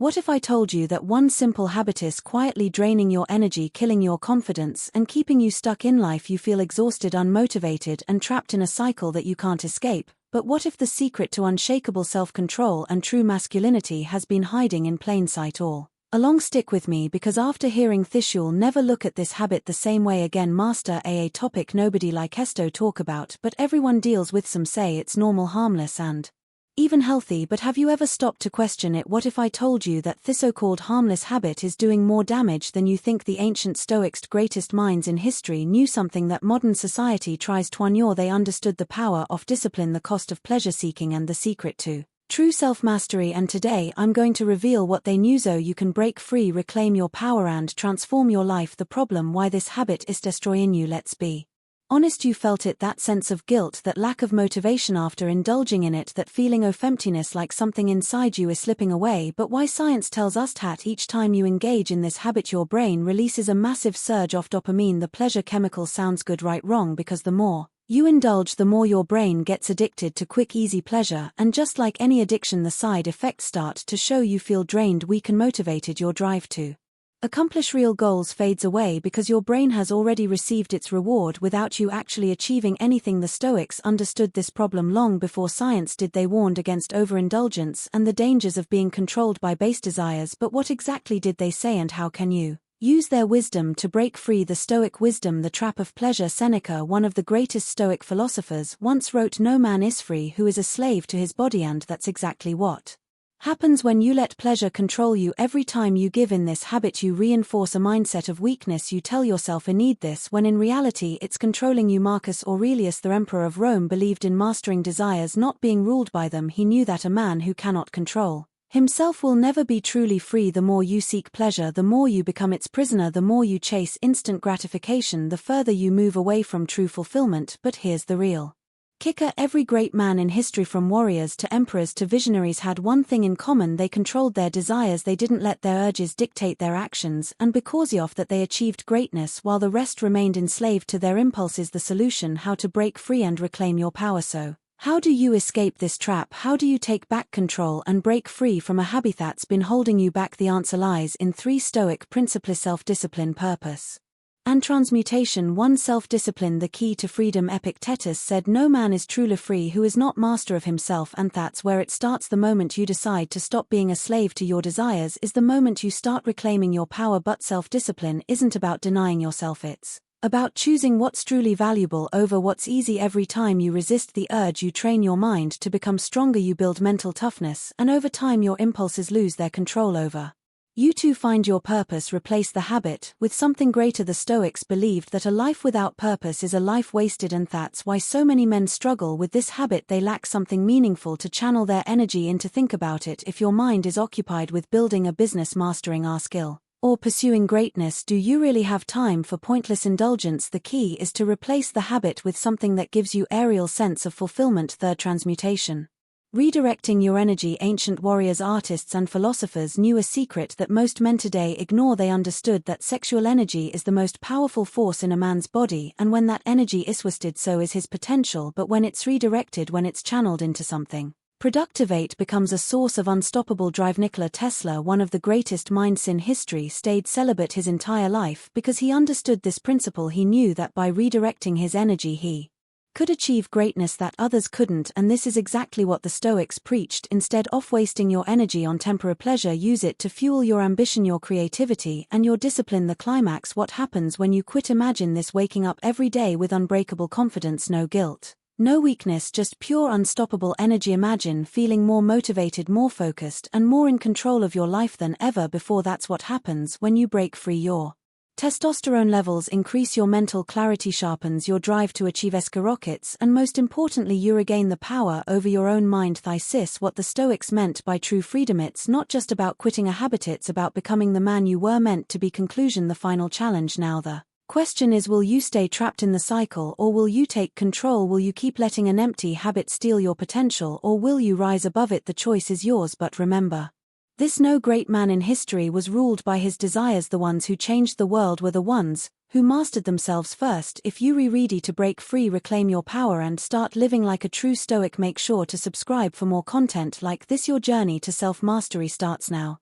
What if I told you that one simple habit is quietly draining your energy, killing your confidence, and keeping you stuck in life? You feel exhausted, unmotivated, and trapped in a cycle that you can't escape. But what if the secret to unshakable self-control and true masculinity has been hiding in plain sight all along? Stick with me, because after hearing this you'll never look at this habit the same way again. Mastur, a topic nobody likes to talk about, but everyone deals with. Some say it's normal, harmless, and even healthy, but have you ever stopped to question it? What if I told you that this so-called harmless habit is doing more damage than you think? The ancient Stoics, greatest minds in history, knew something that modern society tries to ignore. They understood the power of discipline, the cost of pleasure-seeking, and the secret to true self-mastery. And today I'm going to reveal what they knew so you can break free, reclaim your power, and transform your life. The problem: why this habit is destroying you. Let's be honest, you felt it, that sense of guilt, that lack of motivation after indulging in it, that feeling of emptiness, like something inside you is slipping away. But why? Science tells us that each time you engage in this habit, your brain releases a massive surge of dopamine, the pleasure chemical. Sounds good, right? Wrong, because the more you indulge, the more your brain gets addicted to quick, easy pleasure, and just like any addiction, the side effects start to show. You feel drained, weak, and motivated. Your drive to accomplish real goals fades away because your brain has already received its reward without you actually achieving anything. The Stoics understood this problem long before science did. They warned against overindulgence and the dangers of being controlled by base desires. But what exactly did they say, and how can you use their wisdom to break free? The Stoic wisdom, the trap of pleasure. Seneca, one of the greatest Stoic philosophers, once wrote, "No man is free who is a slave to his body," and that's exactly what happens when you let pleasure control you. Every time you give in this habit, you reinforce a mindset of weakness. You tell yourself, "I need this," when in reality it's controlling you. Marcus Aurelius, the emperor of Rome, believed in mastering desires, not being ruled by them. He knew that a man who cannot control himself will never be truly free. The more you seek pleasure, the more you become its prisoner. The more you chase instant gratification, the further you move away from true fulfillment. But here's the real kicker: every great man in history, from warriors to emperors to visionaries, had one thing in common: they controlled their desires. They didn't let their urges dictate their actions, and because of that they achieved greatness while the rest remained enslaved to their impulses. The solution: how to break free and reclaim your power. So, how do you escape this trap? How do you take back control and break free from a habit that's been holding you back? The answer lies in 3 Stoic principles: self-discipline, purpose, and transmutation. 1. Self-discipline, the key to freedom. Epictetus said, "No man is truly free who is not master of himself," and that's where it starts. The moment you decide to stop being a slave to your desires is the moment you start reclaiming your power. But self-discipline isn't about denying yourself, it's about choosing what's truly valuable over what's easy. Every time you resist the urge, you train your mind to become stronger. You build mental toughness, and over time your impulses lose their control over you. To find your purpose, replace the habit with something greater. The Stoics believed that a life without purpose is a life wasted, and that's why so many men struggle with this habit. They lack something meaningful to channel their energy into. Think about it: if your mind is occupied with building a business, mastering a skill, or pursuing greatness, do you really have time for pointless indulgence? The key is to replace the habit with something that gives you a real sense of fulfillment. 3. Transmutation, redirecting your energy. Ancient warriors, artists, and philosophers knew a secret that most men today ignore. They understood that sexual energy is the most powerful force in a man's body, and when that energy is wasted, so is his potential. But when it's redirected, when it's channeled into something productive, it becomes a source of unstoppable drive. Nikola Tesla, one of the greatest minds in history, stayed celibate his entire life because he understood this principle. He knew that by redirecting his energy he could achieve greatness that others couldn't, and this is exactly what the Stoics preached. Instead of wasting your energy on temporary pleasure, use it to fuel your ambition, your creativity, and your discipline. The climax: what happens when you quit? Imagine this: waking up every day with unbreakable confidence, no guilt, no weakness, just pure unstoppable energy. Imagine feeling more motivated, more focused, and more in control of your life than ever before. That's what happens when you break free. Your testosterone levels increase, your mental clarity sharpens, your drive to achieve skyrockets, and most importantly, you regain the power over your own mind. This what the Stoics meant by true freedom. It's not just about quitting a habit, it's about becoming the man you were meant to be. Conclusion, the final challenge. Now the question is, will you stay trapped in the cycle, or will you take control? Will you keep letting an empty habit steal your potential, or will you rise above it? The choice is yours. But remember this: no great man in history was ruled by his desires. The ones who changed the world were the ones who mastered themselves first. If you're ready to break free, reclaim your power, and start living like a true Stoic, make sure to subscribe for more content like this. Your journey to self-mastery starts now.